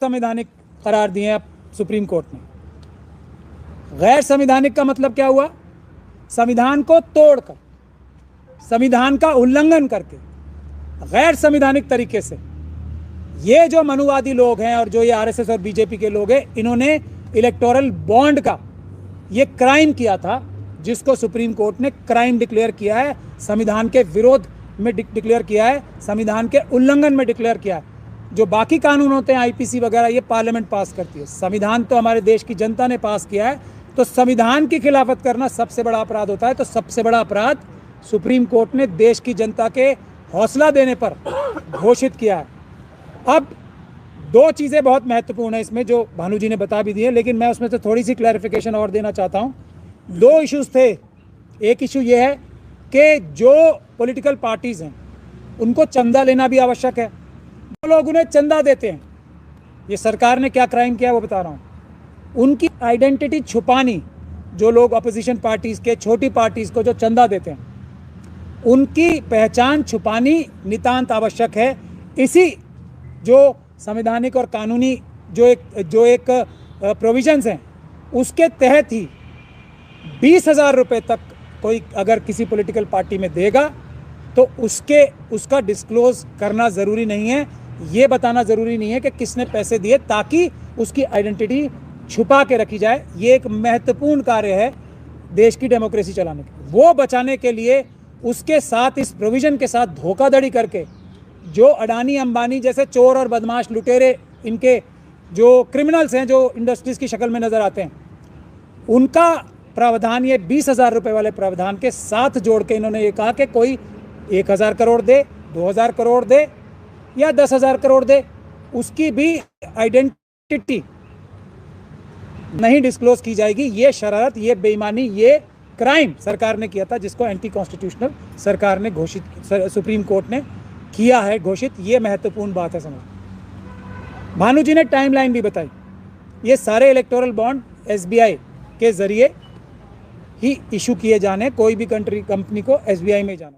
संवैधानिक करार दिए अब सुप्रीम कोर्ट ने। गैर संवैधानिक का मतलब क्या हुआ? संविधान को तोड़कर, संविधान का उल्लंघन करके, गैर संवैधानिक तरीके से ये जो मनुवादी लोग हैं और जो ये आरएसएस और बीजेपी के लोग हैं, इन्होंने इलेक्टोरल बॉन्ड का ये क्राइम किया था, जिसको सुप्रीम कोर्ट ने क्राइम डिक्लेयर किया है, संविधान के विरोध में डिक्लेयर किया है, संविधान के उल्लंघन में डिक्लेयर किया है। जो बाकी कानून होते हैं आईपीसी वगैरह, ये पार्लियामेंट पास करती है, संविधान तो हमारे देश की जनता ने पास किया है। तो संविधान की खिलाफत करना सबसे बड़ा अपराध होता है। तो सबसे बड़ा अपराध सुप्रीम कोर्ट ने देश की जनता के हौसला देने पर घोषित किया है। अब दो चीज़ें बहुत महत्वपूर्ण है इसमें, जो भानु जी ने बता भी दी है, लेकिन मैं उसमें से थोड़ी सी क्लैरिफिकेशन और देना चाहता हूँ। दो इश्यूज थे। एक इशू ये है कि जो पॉलिटिकल पार्टीज़ हैं उनको चंदा लेना भी आवश्यक है। जो लोग उन्हें चंदा देते हैं, ये सरकार ने क्या क्राइम किया वो बता रहा हूँ, उनकी आइडेंटिटी छुपानी। जो लोग अपोजिशन पार्टीज़ के, छोटी पार्टीज़ को जो चंदा देते हैं, उनकी पहचान छुपानी नितांत आवश्यक है। इसी जो संवैधानिक और कानूनी जो एक प्रोविजंस हैं, उसके तहत ही 20,000 रुपये तक कोई अगर किसी पॉलिटिकल पार्टी में देगा तो उसका डिस्क्लोज करना ज़रूरी नहीं है, ये बताना ज़रूरी नहीं है कि किसने पैसे दिए, ताकि उसकी आइडेंटिटी छुपा के रखी जाए। ये एक महत्वपूर्ण कार्य है देश की डेमोक्रेसी चलाने के। वो बचाने के लिए उसके साथ, इस प्रोविज़न के साथ धोखाधड़ी करके जो अडानी अंबानी जैसे चोर और बदमाश लुटेरे, इनके जो क्रिमिनल्स हैं, जो इंडस्ट्रीज़ की शक्ल में नज़र आते हैं, उनका प्रावधान, ये 20,000 रुपये वाले प्रावधान के साथ जोड़ के इन्होंने ये कहा कि कोई 1,000 करोड़ दे, 2,000 करोड़ दे या 10,000 करोड़ दे, उसकी भी आइडेंटिटी नहीं डिस्क्लोज की जाएगी। ये शरारत, ये बेईमानी, ये क्राइम सरकार ने किया था, जिसको एंटी कॉन्स्टिट्यूशनल सरकार ने घोषित, सुप्रीम कोर्ट ने किया है घोषित। ये महत्वपूर्ण बात है समझ। भानु जी ने टाइमलाइन भी बताई। ये सारे इलेक्टोरल बॉन्ड एसबीआई के जरिए ही इशू किए जाने, कोई भी कंपनी को एसबीआई में जाना।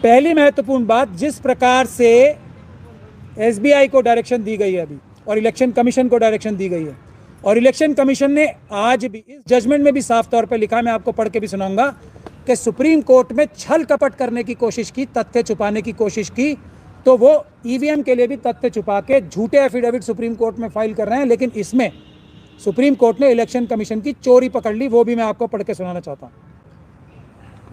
पहली महत्वपूर्ण बात, जिस प्रकार से एसबीआई को डायरेक्शन दी गई है अभी, और इलेक्शन कमीशन को डायरेक्शन दी गई है, और इलेक्शन कमीशन ने आज भी इस जजमेंट में भी साफ तौर पे लिखा, मैं आपको पढ़ के भी सुनाऊंगा, कि सुप्रीम कोर्ट में छल कपट करने की कोशिश की, तथ्य छुपाने की कोशिश की, तो वो ईवीएम के लिए भी तथ्य छुपा के झूठे एफिडेविट सुप्रीम कोर्ट में फाइल कर रहे हैं। लेकिन इसमें सुप्रीम कोर्ट ने इलेक्शन कमीशन की चोरी पकड़ ली, वो भी मैं आपको पढ़ के सुनाना चाहता हूँ।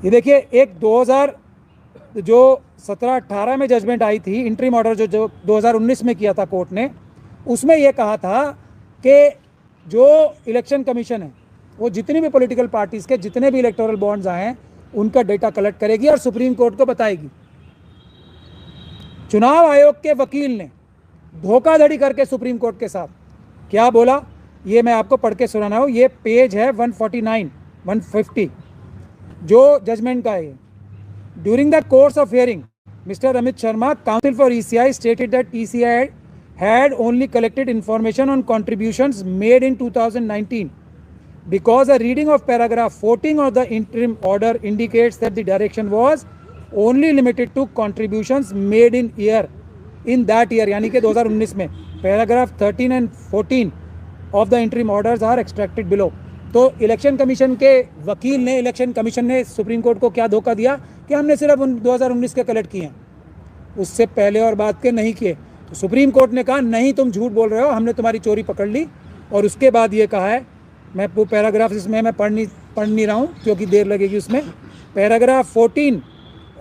ये देखिए, एक 2017-18 में जजमेंट आई थी, इंटरिम ऑर्डर जो 2019 में किया था कोर्ट ने, उसमें यह कहा था कि जो इलेक्शन कमीशन है वो जितनी भी पॉलिटिकल पार्टीज़ के जितने भी इलेक्टोरल बॉन्ड्स आए हैं उनका डेटा कलेक्ट करेगी और सुप्रीम कोर्ट को बताएगी। चुनाव आयोग के वकील ने धोखाधड़ी करके सुप्रीम कोर्ट के साथ क्या बोला, ये मैं आपको पढ़ के सुनाना हूँ। ये पेज है 149, 150 जो जजमेंट का है। During the course of hearing, mister Amit Sharma, council for ECI, stated that ECI had only collected information on contributions made in 2019 because a reading of paragraph 14 of the interim order indicates that the direction was only limited to contributions made in that year, यानी कि 2019 में। paragraph 13 and 14 of the interim orders are extracted below। तो election commission के वकील ने, election commission ने supreme court को क्या धोखा दिया कि हमने सिर्फ 2019 के कलेक्ट किए हैं, उससे पहले और बाद के नहीं किए। तो सुप्रीम कोर्ट ने कहा नहीं, तुम झूठ बोल रहे हो, हमने तुम्हारी चोरी पकड़ ली। और उसके बाद ये कहा है, मैं वो पैराग्राफ इसमें मैं पढ़ नहीं रहा हूँ क्योंकि देर लगेगी उसमें। Paragraph 14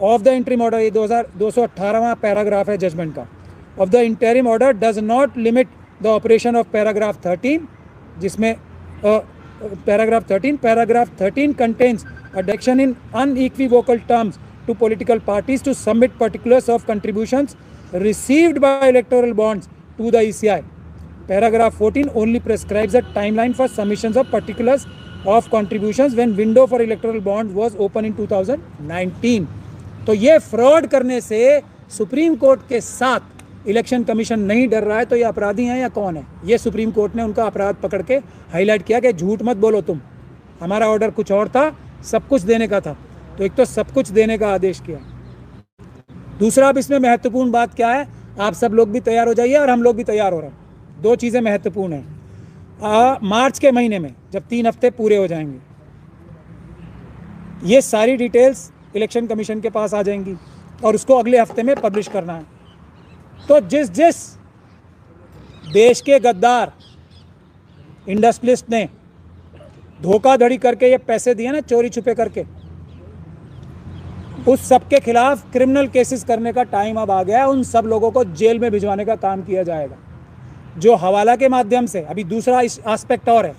of the interim order, ये 218वां पैराग्राफ है जजमेंट का, of the interim order does not limit the operation of paragraph 13, जिसमें paragraph 13 contains a direction in unequivocal terms to political parties to submit particulars of contributions received by electoral bonds to the ECI. Paragraph 14 only prescribes a timeline for submissions of particulars of contributions when window for electoral bonds was open in 2019. तो ये fraud करने से supreme court के साथ election commission नहीं डर रहा है, तो ये अपराधी हैं या कौन है? ये सुप्रीम कोर्ट ने उनका अपराध पकड़ के हाईलाइट किया कि झूठ मत बोलो तुम, हमारा ऑर्डर कुछ और था, सब कुछ देने का था। तो एक तो सब कुछ देने का आदेश किया। दूसरा, अब इसमें महत्वपूर्ण बात क्या है, आप सब लोग भी तैयार हो जाइए और हम लोग भी तैयार हो रहे हैं। 2 चीज़ें महत्वपूर्ण हैं। मार्च के महीने में जब 3 हफ्ते पूरे हो जाएंगे, ये सारी डिटेल्स इलेक्शन कमीशन के पास आ जाएंगी और उसको अगले हफ्ते में पब्लिश करना है। तो जिस देश के गद्दार इंडस्ट्रियलिस्ट ने धोखाधड़ी करके ये पैसे दिए ना, चोरी छुपे करके, उस सब के खिलाफ क्रिमिनल केसेस करने का टाइम अब आ गया है। उन सब लोगों को जेल में भिजवाने का काम किया जाएगा, जो हवाला के माध्यम से। अभी दूसरा एस्पेक्ट और है,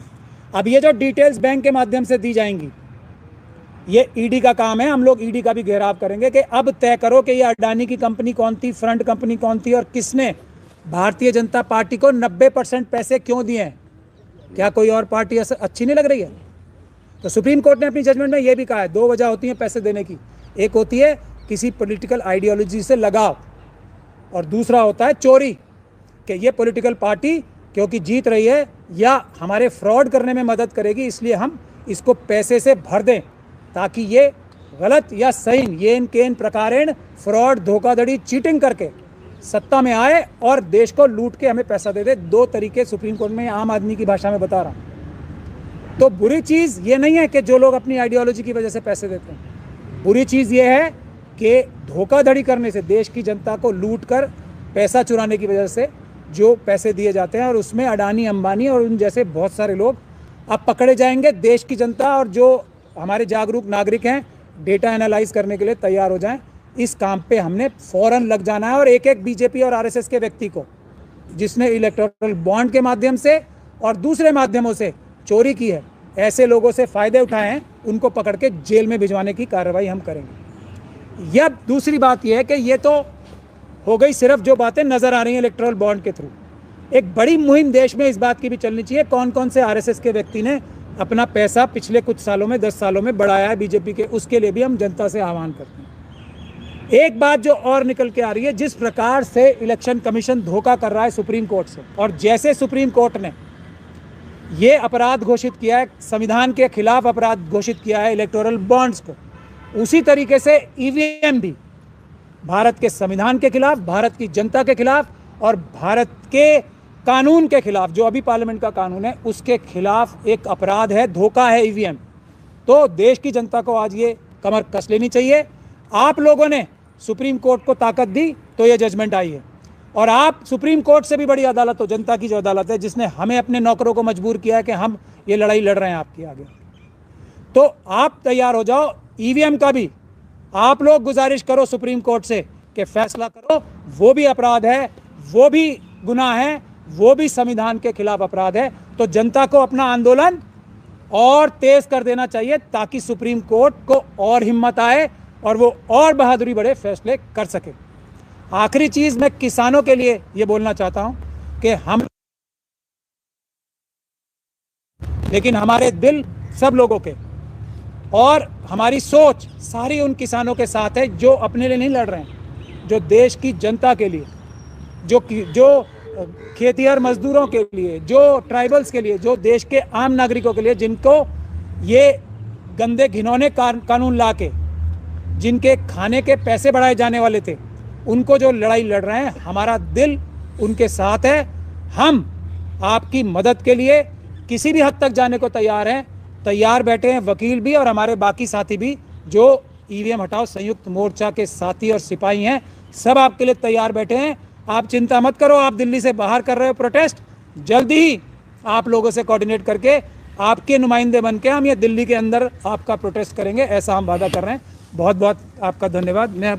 अब ये जो डिटेल्स बैंक के माध्यम से दी जाएंगी, ये ईडी का काम है। हम लोग ईडी का भी घेराव करेंगे कि अब तय करो कि ये अडानी की कंपनी कौन थी, फ्रंट कंपनी कौन थी और किसने भारतीय जनता पार्टी को 90% पैसे क्यों दिए हैं। क्या कोई और पार्टी अच्छी नहीं लग रही है? तो सुप्रीम कोर्ट ने अपनी जजमेंट में ये भी कहा है 2 वजह होती है पैसे देने की। एक होती है किसी पॉलिटिकल आइडियोलॉजी से लगाव और दूसरा होता है चोरी, कि ये पॉलिटिकल पार्टी क्योंकि जीत रही है या हमारे फ्रॉड करने में मदद करेगी, इसलिए हम इसको पैसे से भर दें ताकि ये गलत या सही ये इनके इन प्रकारेण फ्रॉड, धोखाधड़ी, चीटिंग करके सत्ता में आए और देश को लूट के हमें पैसा दे दे। 2 तरीके सुप्रीम कोर्ट में आम आदमी की भाषा में बता रहा हूँ। तो बुरी चीज़ ये नहीं है कि जो लोग अपनी आइडियोलॉजी की वजह से पैसे देते हैं, बुरी चीज़ ये है कि धोखाधड़ी करने से, देश की जनता को लूट कर पैसा चुराने की वजह से जो पैसे दिए जाते हैं, और उसमें अडानी, अंबानी और उन जैसे बहुत सारे लोग अब पकड़े जाएंगे। देश की जनता और जो हमारे जागरूक नागरिक हैं डेटा एनालाइज करने के लिए तैयार हो जाएं। इस काम पे हमने फौरन लग जाना है और एक बीजेपी और आरएसएस के व्यक्ति को जिसने इलेक्टोरल बॉन्ड के माध्यम से और दूसरे माध्यमों से चोरी की है, ऐसे लोगों से फ़ायदे उठाए हैं, उनको पकड़ के जेल में भिजवाने की कार्रवाई हम करेंगे। यह दूसरी बात यह है कि ये तो हो गई सिर्फ जो बातें नज़र आ रही हैं इलेक्टोरल बॉन्ड के थ्रू। एक बड़ी मुहिम देश में इस बात की भी चलनी चाहिए कौन कौन से आरएसएस के व्यक्ति ने अपना पैसा पिछले कुछ सालों में, 10 सालों में बढ़ाया है बीजेपी के, उसके लिए भी हम जनता से आह्वान करते हैं। एक बात जो और निकल के आ रही है, जिस प्रकार से इलेक्शन कमीशन धोखा कर रहा है सुप्रीम कोर्ट से, और जैसे सुप्रीम कोर्ट ने ये अपराध घोषित किया है, संविधान के खिलाफ अपराध घोषित किया है इलेक्टोरल बॉन्ड्स को, उसी तरीके से ईवीएम भी भारत के संविधान के खिलाफ, भारत की जनता के खिलाफ और भारत के कानून के खिलाफ, जो अभी पार्लियामेंट का कानून है उसके खिलाफ एक अपराध है, धोखा है ईवीएम। तो देश की जनता को आज ये कमर कस लेनी चाहिए। आप लोगों ने सुप्रीम कोर्ट को ताकत दी तो ये जजमेंट आई है, और आप सुप्रीम कोर्ट से भी बड़ी अदालत हो, जनता की जो अदालत है, जिसने हमें अपने नौकरों को मजबूर किया है कि हम ये लड़ाई लड़ रहे हैं आपके आगे। तो आप तैयार हो जाओ। ईवीएम का भी आप लोग गुजारिश करो सुप्रीम कोर्ट से कि फैसला करो, वो भी अपराध है, वो भी गुनाह है, वो भी संविधान के खिलाफ अपराध है। तो जनता को अपना आंदोलन और तेज कर देना चाहिए ताकि सुप्रीम कोर्ट को और हिम्मत आए और वो और बहादुरी बड़े फैसले कर सके। आखिरी चीज मैं किसानों के लिए ये बोलना चाहता हूं कि हम, लेकिन हमारे दिल सब लोगों के और हमारी सोच सारी उन किसानों के साथ है जो अपने लिए नहीं लड़ रहे हैं, जो देश की जनता के लिए, जो खेतिहर मजदूरों के लिए, जो ट्राइबल्स के लिए, जो देश के आम नागरिकों के लिए, जिनको ये गंदे घिनौने कानून ला के जिनके खाने के पैसे बढ़ाए जाने वाले थे, उनको जो लड़ाई लड़ रहे हैं, हमारा दिल उनके साथ है। हम आपकी मदद के लिए किसी भी हद तक जाने को तैयार हैं, तैयार बैठे हैं वकील भी और हमारे बाकी साथी भी जो ईवीएम हटाओ संयुक्त मोर्चा के साथी और सिपाही हैं, सब आपके लिए तैयार बैठे हैं। आप चिंता मत करो। आप दिल्ली से बाहर कर रहे हो प्रोटेस्ट, जल्दी ही आप लोगों से कोऑर्डिनेट करके आपके नुमाइंदे बन के हम ये दिल्ली के अंदर आपका प्रोटेस्ट करेंगे, ऐसा हम वादा कर रहे हैं। बहुत बहुत आपका धन्यवाद। मैं